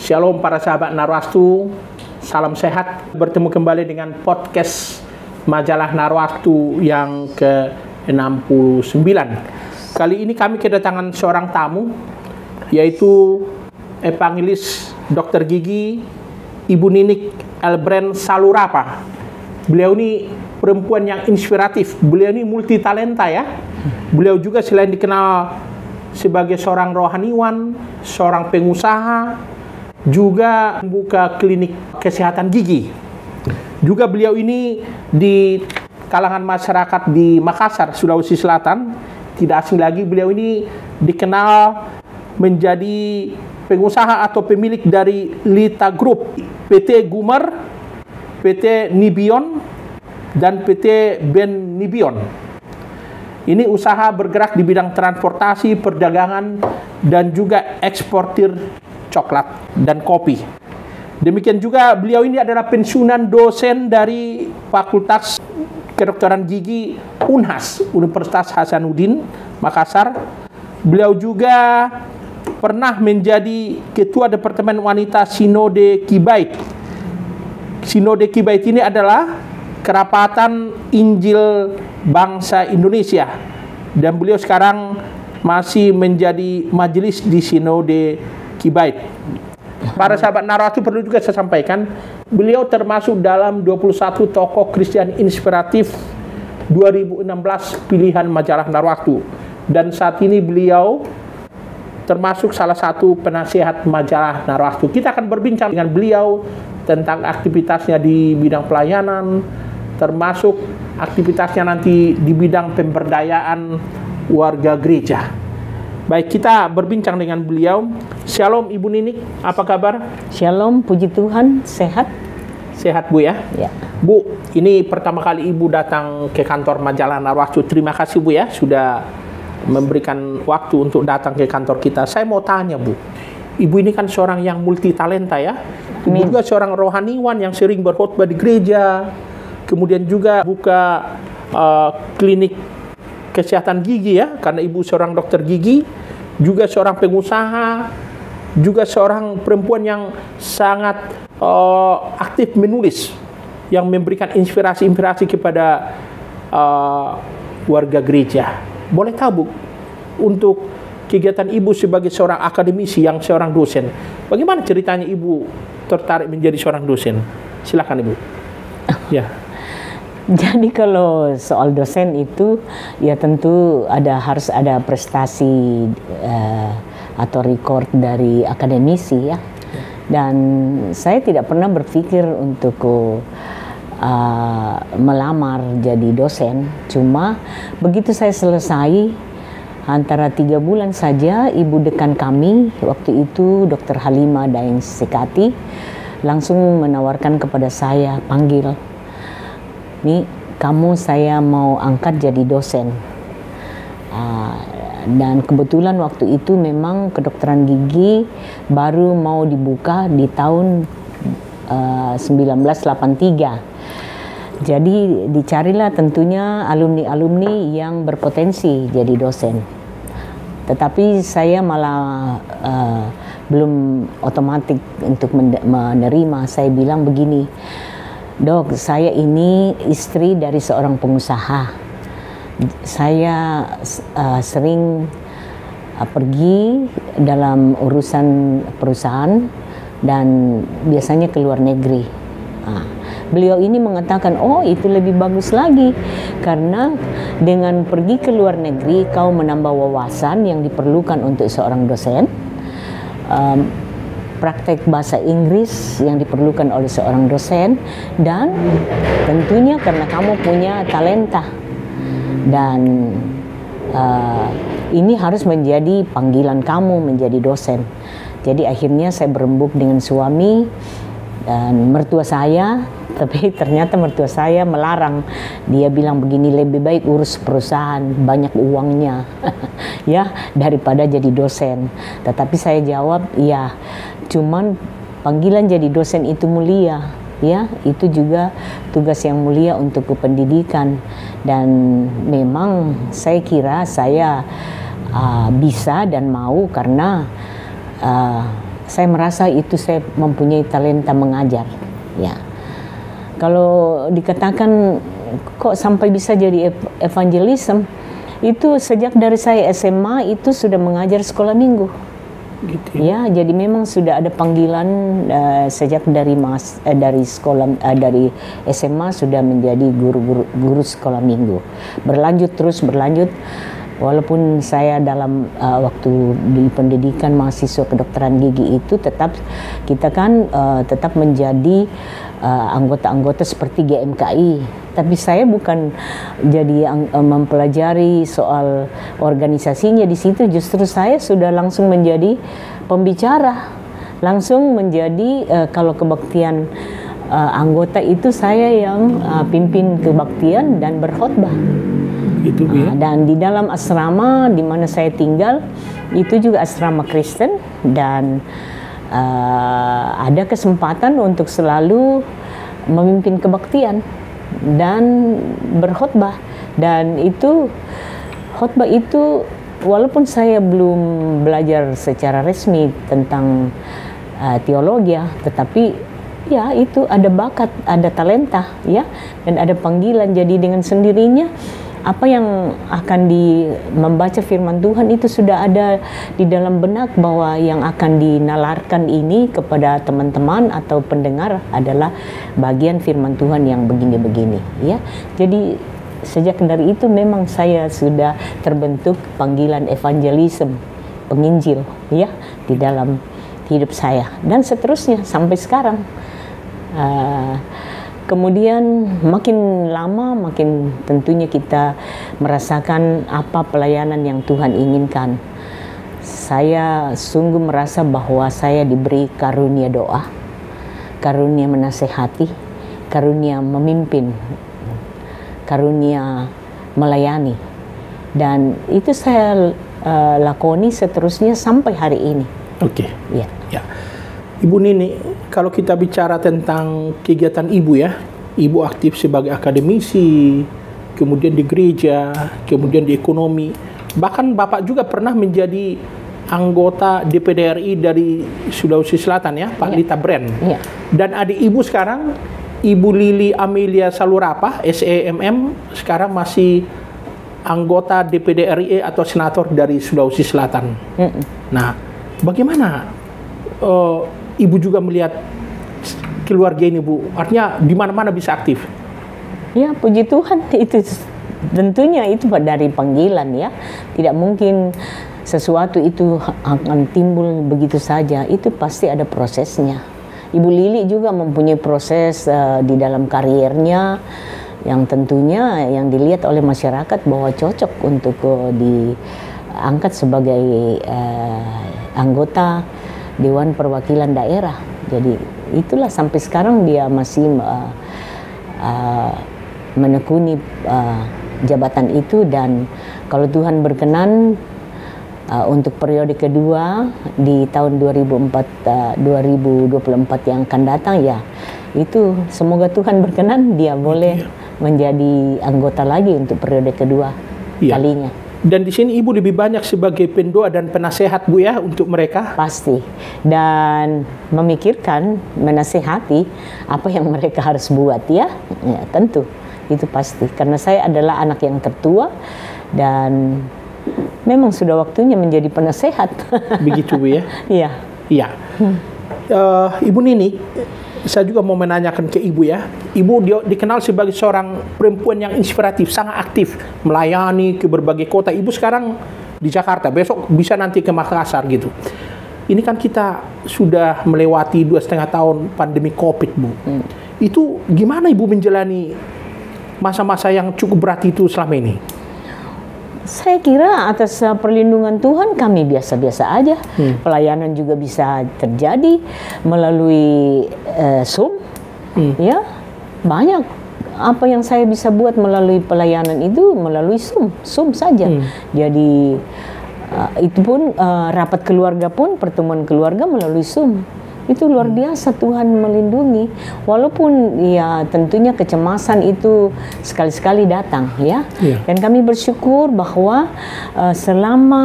Shalom para sahabat Narwastu, salam sehat. Bertemu kembali dengan podcast majalah Narwastu yang ke-69. Kali ini kami kedatangan seorang tamu, yaitu Evangelis Dr. Gigi Ibu Ninik Elbrand Salurapa. Beliau ini perempuan yang inspiratif, beliau ini multi talenta ya. Beliau juga selain dikenal sebagai seorang rohaniwan, seorang pengusaha, juga membuka klinik kesehatan gigi. Juga beliau ini di kalangan masyarakat di Makassar, Sulawesi Selatan, tidak asing lagi beliau ini dikenal menjadi pengusaha atau pemilik dari Lita Group, PT Gumer, PT Nibion, dan PT Ben Nibion. Ini usaha bergerak di bidang transportasi, perdagangan, dan juga eksportir coklat dan kopi. Demikian juga beliau ini adalah pensiunan dosen dari Fakultas Kedokteran Gigi Unhas, Universitas Hasanuddin, Makassar. Beliau juga pernah menjadi Ketua Departemen Wanita Sinode Kibait. Sinode Kibait ini adalah Kerapatan Injil Bangsa Indonesia. Dan beliau sekarang masih menjadi majelis di Sinode Kibait. Para sahabat Narwastu perlu juga saya sampaikan, beliau termasuk dalam 21 tokoh Kristen inspiratif 2016 pilihan majalah Narwastu. Dan saat ini beliau termasuk salah satu penasihat majalah Narwastu. Kita akan berbincang dengan beliau tentang aktivitasnya di bidang pelayanan, termasuk aktivitasnya nanti di bidang pemberdayaan warga gereja. Baik, kita berbincang dengan beliau. Shalom Ibu Ninik, apa kabar? Shalom, puji Tuhan, sehat. Sehat Bu ya? Ya. Bu, ini pertama kali Ibu datang ke kantor majalah Narwastu. Terima kasih Bu ya, sudah memberikan waktu untuk datang ke kantor kita. Saya mau tanya Bu, Ibu ini kan seorang yang multi talenta ya. Ibu juga seorang rohaniwan yang sering berkhotbah di gereja. Kemudian juga buka klinik kesehatan gigi ya, karena Ibu seorang dokter gigi, juga seorang pengusaha, juga seorang perempuan yang sangat aktif menulis, yang memberikan inspirasi-inspirasi kepada warga gereja. Boleh tahu Bu, untuk kegiatan Ibu sebagai seorang akademisi, yang seorang dosen, bagaimana ceritanya Ibu tertarik menjadi seorang dosen? Silakan Ibu. Ya. Jadi kalau soal dosen itu ya tentu harus ada prestasi atau record dari akademisi ya. Dan saya tidak pernah berpikir untuk melamar jadi dosen. Cuma begitu saya selesai, antara 3 bulan saja ibu dekan kami waktu itu Dr. Halimah Daeng Sekati langsung menawarkan kepada saya, panggil, nih kamu saya mau angkat jadi dosen. Dan kebetulan waktu itu memang kedokteran gigi baru mau dibuka di tahun 1983. Jadi dicarilah tentunya alumni-alumni yang berpotensi jadi dosen. Tetapi saya malah belum otomatis untuk menerima. Saya bilang begini, Dok, saya ini istri dari seorang pengusaha. Saya sering pergi dalam urusan perusahaan dan biasanya ke luar negeri. Beliau ini mengatakan, oh itu lebih bagus lagi, karena dengan pergi ke luar negeri kau menambah wawasan yang diperlukan untuk seorang dosen. Praktek bahasa Inggris yang diperlukan oleh seorang dosen, dan tentunya karena kamu punya talenta, dan ini harus menjadi panggilan kamu menjadi dosen. Jadi akhirnya saya berembuk dengan suami dan mertua saya, tapi ternyata mertua saya melarang. Dia bilang begini, lebih baik urus perusahaan, banyak uangnya ya, daripada jadi dosen. Tetapi saya jawab, ya cuman panggilan jadi dosen itu mulia ya, itu juga tugas yang mulia untuk pendidikan. Dan memang saya kira saya bisa dan mau, karena saya merasa itu saya mempunyai talenta mengajar. Ya, kalau dikatakan kok sampai bisa jadi evangelism, itu sejak dari saya SMA itu sudah mengajar sekolah minggu. Gitu. Ya, jadi memang sudah ada panggilan sejak dari sekolah dari SMA sudah menjadi guru sekolah minggu. Berlanjut. Walaupun saya dalam waktu di pendidikan mahasiswa kedokteran gigi itu kita kan tetap menjadi anggota-anggota seperti GMKI. Tapi saya bukan jadi mempelajari soal organisasinya di situ. Justru saya sudah langsung menjadi pembicara, langsung menjadi kalau kebaktian anggota itu saya yang pimpin kebaktian dan berkhotbah. Itu ya. Dan di dalam asrama di mana saya tinggal itu juga asrama Kristen, dan ada kesempatan untuk selalu memimpin kebaktian dan berkhotbah. Dan itu khotbah itu walaupun saya belum belajar secara resmi tentang teologi, tetapi ya itu ada bakat, ada talenta ya, dan ada panggilan. Jadi dengan sendirinya apa yang akan membaca firman Tuhan itu sudah ada di dalam benak, bahwa yang akan dinalarkan ini kepada teman-teman atau pendengar adalah bagian firman Tuhan yang begini-begini ya. Jadi sejak dari itu memang saya sudah terbentuk panggilan evangelism, penginjil ya, di dalam hidup saya, dan seterusnya sampai sekarang. Kemudian makin lama makin tentunya kita merasakan apa pelayanan yang Tuhan inginkan. Saya sungguh merasa bahwa saya diberi karunia doa, karunia menasehati, karunia memimpin, karunia melayani. Dan itu saya lakoni seterusnya sampai hari ini. Oke. Ya. Ya. Ibu Nini, kalau kita bicara tentang kegiatan Ibu ya, Ibu aktif sebagai akademisi, kemudian di gereja, kemudian di ekonomi. Bahkan Bapak juga pernah menjadi anggota DPD RI dari Sulawesi Selatan ya, Pak Lita Brand. Ya. Dan adik Ibu sekarang, Ibu Lili Amelia Salurapa, SEMM, sekarang masih anggota DPD RI atau senator dari Sulawesi Selatan. Nah, bagaimana Ibu juga melihat keluarga ini, Bu? Artinya di mana-mana bisa aktif. Ya, puji Tuhan, itu tentunya itu dari panggilan ya. Tidak mungkin sesuatu itu akan timbul begitu saja. Itu pasti ada prosesnya. Ibu Lili juga mempunyai proses di dalam kariernya yang tentunya yang dilihat oleh masyarakat bahwa cocok untuk diangkat sebagai anggota Dewan Perwakilan Daerah. Jadi itulah sampai sekarang dia masih menekuni jabatan itu, dan kalau Tuhan berkenan untuk periode kedua di tahun 2024 yang akan datang ya, itu semoga Tuhan berkenan dia boleh menjadi anggota lagi untuk periode kedua kalinya. Dan di sini Ibu lebih banyak sebagai pendoa dan penasehat, Bu ya, untuk mereka? Pasti. Dan memikirkan, menasehati apa yang mereka harus buat ya. Ya, tentu. Itu pasti. Karena saya adalah anak yang tertua dan memang sudah waktunya menjadi penasehat. Begitu, Bu ya? Iya. Iya. Ibu Nini, saya juga mau menanyakan ke Ibu ya. Ibu dikenal sebagai seorang perempuan yang inspiratif, sangat aktif, melayani ke berbagai kota. Ibu sekarang di Jakarta, besok bisa nanti ke Makassar gitu. Ini kan kita sudah melewati 2,5 tahun pandemi COVID, Bu. Itu gimana Ibu menjalani masa-masa yang cukup berat itu selama ini? Saya kira atas perlindungan Tuhan kami biasa-biasa aja. Pelayanan juga bisa terjadi melalui Zoom. Ya, banyak apa yang saya bisa buat melalui pelayanan itu melalui Zoom saja. Jadi itu pun rapat keluarga pun, pertemuan keluarga melalui Zoom. Itu luar biasa Tuhan melindungi. Walaupun ya tentunya kecemasan itu sekali-sekali datang ya. Dan kami bersyukur bahwa selama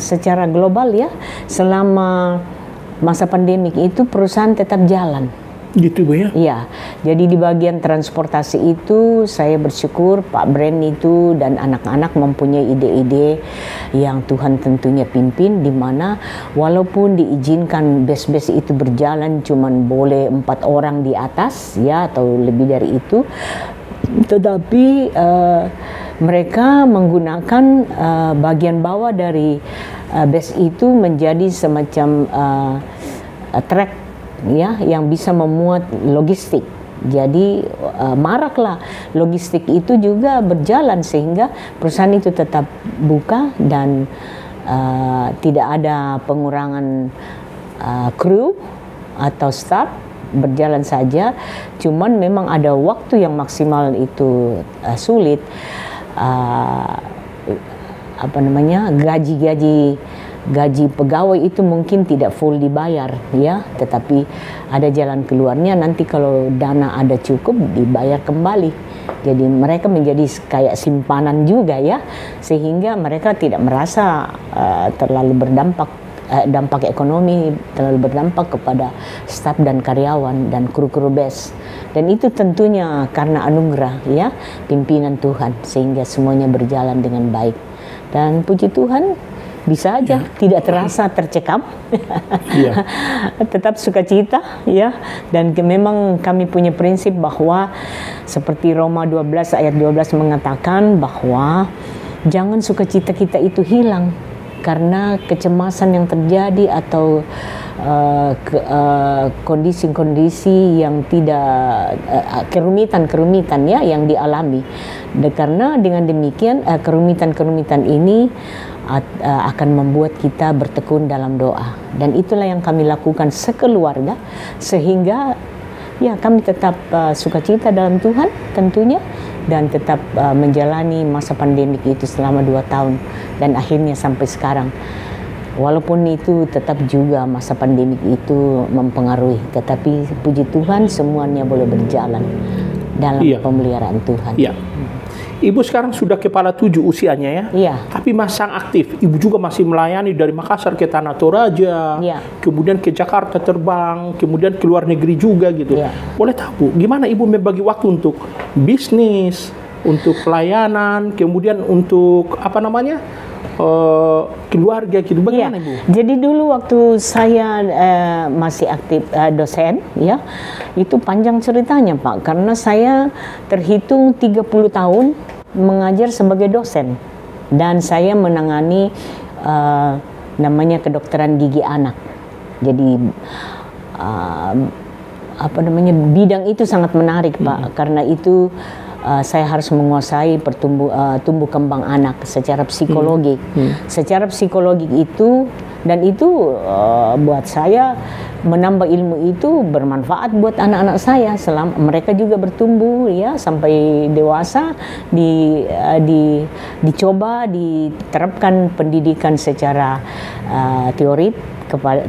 secara global ya, selama masa pandemik itu perusahaan tetap jalan. Gitu Bu ya? Iya, jadi di bagian transportasi itu saya bersyukur Pak Brand itu dan anak-anak mempunyai ide-ide yang Tuhan tentunya pimpin, di mana walaupun diizinkan bus-bus itu berjalan cuman boleh 4 orang di atas ya atau lebih dari itu, tetapi mereka menggunakan bagian bawah dari bus itu menjadi semacam trek ya yang bisa memuat logistik. Jadi maraklah logistik itu juga berjalan sehingga perusahaan itu tetap buka dan tidak ada pengurangan kru atau staff, berjalan saja. Cuman memang ada waktu yang maksimal itu sulit. Gaji pegawai itu mungkin tidak full dibayar ya, tetapi ada jalan keluarnya nanti kalau dana ada cukup dibayar kembali. Jadi mereka menjadi kayak simpanan juga ya, sehingga mereka tidak merasa terlalu dampak ekonomi terlalu berdampak kepada staf dan karyawan dan kru-kru bus. Dan itu tentunya karena anugerah ya pimpinan Tuhan sehingga semuanya berjalan dengan baik. Dan puji Tuhan bisa aja tidak terasa tercekam, tetap sukacita ya. Dan memang kami punya prinsip bahwa seperti Roma 12 ayat 12 mengatakan bahwa jangan sukacita kita itu hilang karena kecemasan yang terjadi atau kondisi-kondisi yang tidak kerumitan ya yang dialami. Karena dengan demikian kerumitan-kerumitan ini akan membuat kita bertekun dalam doa, dan itulah yang kami lakukan sekeluarga sehingga ya kami tetap sukacita dalam Tuhan tentunya dan tetap menjalani masa pandemik itu selama 2 tahun dan akhirnya sampai sekarang. Walaupun itu tetap juga masa pandemik itu mempengaruhi, tetapi puji Tuhan semuanya boleh berjalan dalam pemeliharaan Tuhan. Iya. Ibu sekarang sudah kepala 7 usianya ya? Iya. Tapi masih aktif. Ibu juga masih melayani dari Makassar ke Tanah Toraja, kemudian ke Jakarta terbang, kemudian ke luar negeri juga gitu. Iya. Boleh tahu Bu, gimana Ibu membagi waktu untuk bisnis, untuk pelayanan, kemudian untuk keluarga gitu, bagaimana Ibu? Jadi dulu waktu saya masih aktif dosen ya, itu panjang ceritanya Pak, karena saya terhitung 30 tahun mengajar sebagai dosen dan saya menangani namanya kedokteran gigi anak. Jadi bidang itu sangat menarik Pak, karena itu saya harus menguasai tumbuh kembang anak secara psikologi. Secara psikologi itu, dan itu buat saya menambah ilmu itu bermanfaat buat anak-anak saya selama mereka juga bertumbuh ya sampai dewasa, dicoba diterapkan pendidikan secara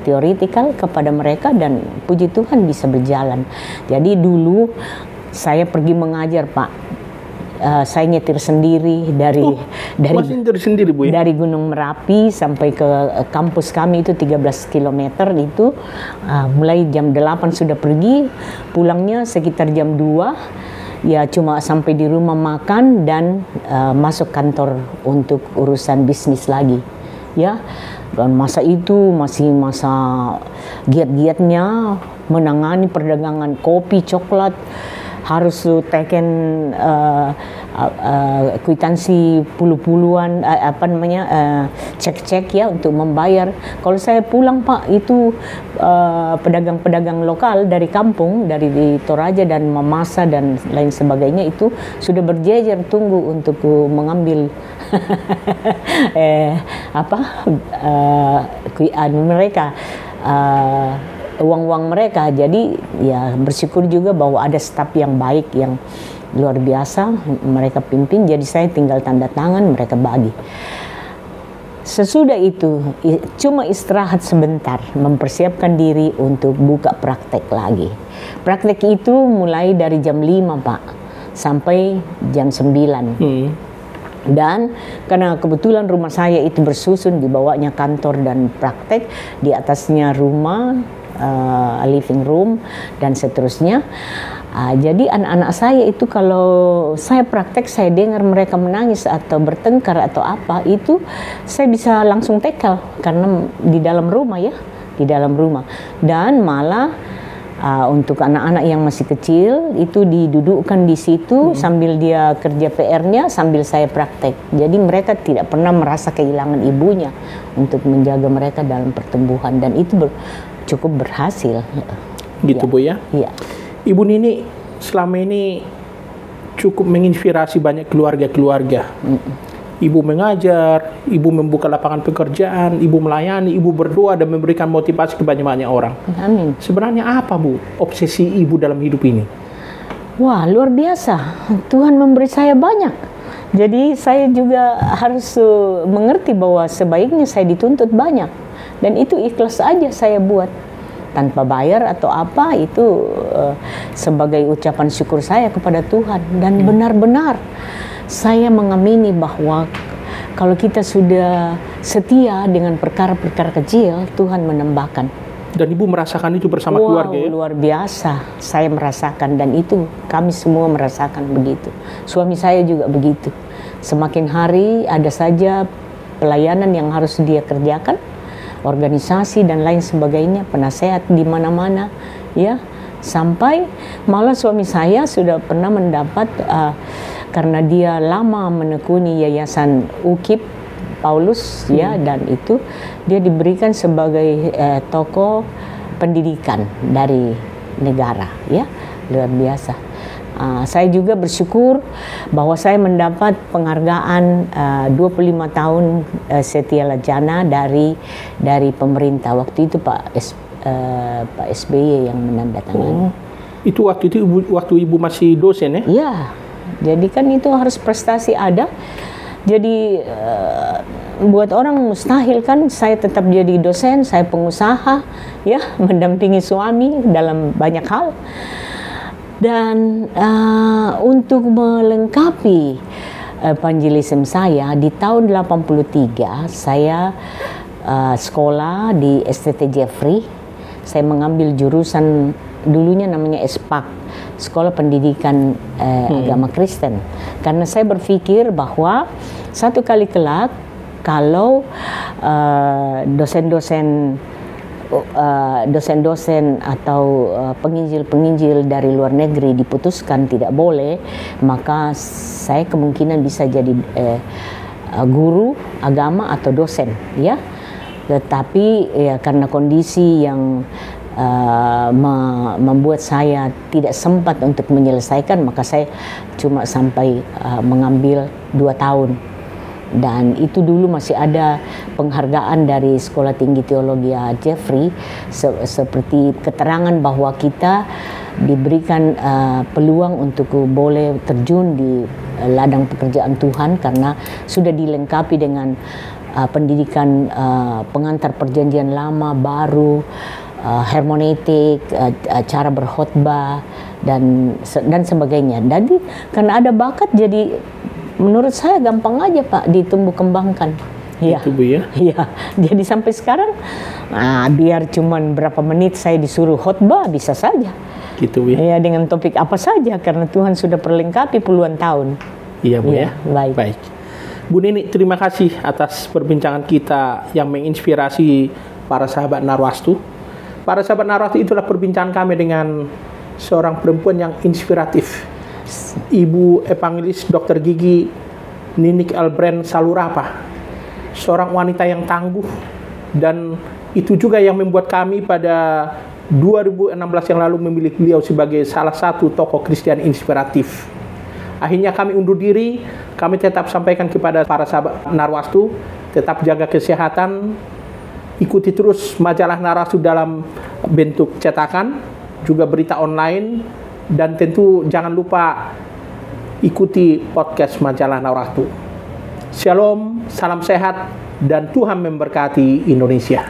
teoritikal kepada mereka, dan puji Tuhan bisa berjalan. Jadi dulu saya pergi mengajar Pak. Saya nyetir sendiri dari sendiri Bu ya? Dari Gunung Merapi sampai ke kampus kami itu 13 km itu, mulai jam 8 sudah pergi, pulangnya sekitar jam 2 ya, cuma sampai di rumah makan dan masuk kantor untuk urusan bisnis lagi ya. Dan masa itu masih masa giat-giatnya menangani perdagangan kopi, coklat, harus teken kwitansi puluh-puluhan cek-cek ya untuk membayar. Kalau saya pulang Pak itu pedagang-pedagang lokal dari kampung, dari di Toraja dan Mamasa dan lain sebagainya itu sudah berjejer tunggu untuk mengambil mereka uang-uang mereka. Jadi ya bersyukur juga bahwa ada staf yang baik yang luar biasa mereka pimpin, jadi saya tinggal tanda tangan, mereka bagi. Sesudah itu cuma istirahat sebentar, mempersiapkan diri untuk buka praktek lagi. Praktek itu mulai dari jam 5 Pak sampai jam 9. Dan karena kebetulan rumah saya itu bersusun, di bawahnya kantor dan praktek, di atasnya rumah, living room dan seterusnya. Jadi anak-anak saya itu kalau saya praktek, saya dengar mereka menangis atau bertengkar atau apa, itu saya bisa langsung tackle karena di dalam rumah ya, di dalam rumah. Dan malah untuk anak-anak yang masih kecil itu didudukkan di situ sambil dia kerja PR-nya, sambil saya praktek. Jadi mereka tidak pernah merasa kehilangan ibunya untuk menjaga mereka dalam pertumbuhan, dan itu cukup berhasil. Gitu ya. Bu ya? Iya. Ibu Nini selama ini cukup menginspirasi banyak keluarga-keluarga. Ibu mengajar, ibu membuka lapangan pekerjaan, ibu melayani, ibu berdoa dan memberikan motivasi ke banyak-banyak orang. Amin. Sebenarnya apa Bu obsesi ibu dalam hidup ini? Wah, luar biasa. Tuhan memberi saya banyak. Jadi saya juga harus mengerti bahwa sebaiknya saya dituntut banyak. Dan itu ikhlas aja saya buat. Tanpa bayar atau apa, itu sebagai ucapan syukur saya kepada Tuhan. Dan benar-benar saya mengamini bahwa kalau kita sudah setia dengan perkara-perkara kecil, Tuhan menambahkan. Dan ibu merasakan itu bersama keluarga ya? Luar biasa, saya merasakan, dan itu kami semua merasakan begitu. Suami saya juga begitu. Semakin hari ada saja pelayanan yang harus dia kerjakan, organisasi dan lain sebagainya, penasehat di mana-mana, ya. Sampai malah suami saya sudah pernah mendapat karena dia lama menekuni yayasan UKIP Paulus ya, dan itu dia diberikan sebagai tokoh pendidikan dari negara ya, luar biasa. Saya juga bersyukur bahwa saya mendapat penghargaan 25 tahun setia lajana dari pemerintah. Waktu itu Pak SBY yang menandatangani. Itu waktu ibu masih dosen ya? Iya. Jadi kan itu harus prestasi ada. Jadi buat orang mustahil kan saya tetap jadi dosen, saya pengusaha ya, mendampingi suami dalam banyak hal. Dan untuk melengkapi evangelism saya di tahun 83 saya sekolah di STT Jeffrey. Saya mengambil jurusan dulunya namanya SPAK, Sekolah Pendidikan Agama Kristen. Karena saya berpikir bahwa satu kali kelak kalau dosen-dosen atau penginjil-penginjil dari luar negeri diputuskan tidak boleh, maka saya kemungkinan bisa jadi guru agama atau dosen, ya. Tetapi ya karena kondisi yang membuat saya tidak sempat untuk menyelesaikan, maka saya cuma sampai mengambil 2 tahun. Dan itu dulu masih ada penghargaan dari Sekolah Tinggi Teologi Jeffrey seperti keterangan bahwa kita diberikan peluang untuk boleh terjun di ladang pekerjaan Tuhan karena sudah dilengkapi dengan pendidikan pengantar perjanjian lama, baru, hermeneutik, cara berkhotbah dan sebagainya. Jadi karena ada bakat, jadi menurut saya gampang aja Pak ditumbuh kembangkan. Iya. Itu Bu ya. Iya. Jadi sampai sekarang biar cuman berapa menit saya disuruh khotbah bisa saja. Gitu Bu ya. Iya, dengan topik apa saja karena Tuhan sudah perlengkapi puluhan tahun. Iya Bu ya. Baik. Bu Nini, terima kasih atas perbincangan kita yang menginspirasi para sahabat Narwastu. Para sahabat Narwastu, itulah perbincangan kami dengan seorang perempuan yang inspiratif, Ibu Evangelis Dr. Gigi Ninik Elbrand Salurapa, seorang wanita yang tangguh, dan itu juga yang membuat kami pada 2016 yang lalu memilih beliau sebagai salah satu tokoh Kristen inspiratif. Akhirnya kami undur diri, kami tetap sampaikan kepada para sahabat Narwastu, tetap jaga kesehatan, ikuti terus majalah Narwastu dalam bentuk cetakan, juga berita online, dan tentu jangan lupa ikuti podcast majalah Narwastu. Shalom, salam sehat, dan Tuhan memberkati Indonesia.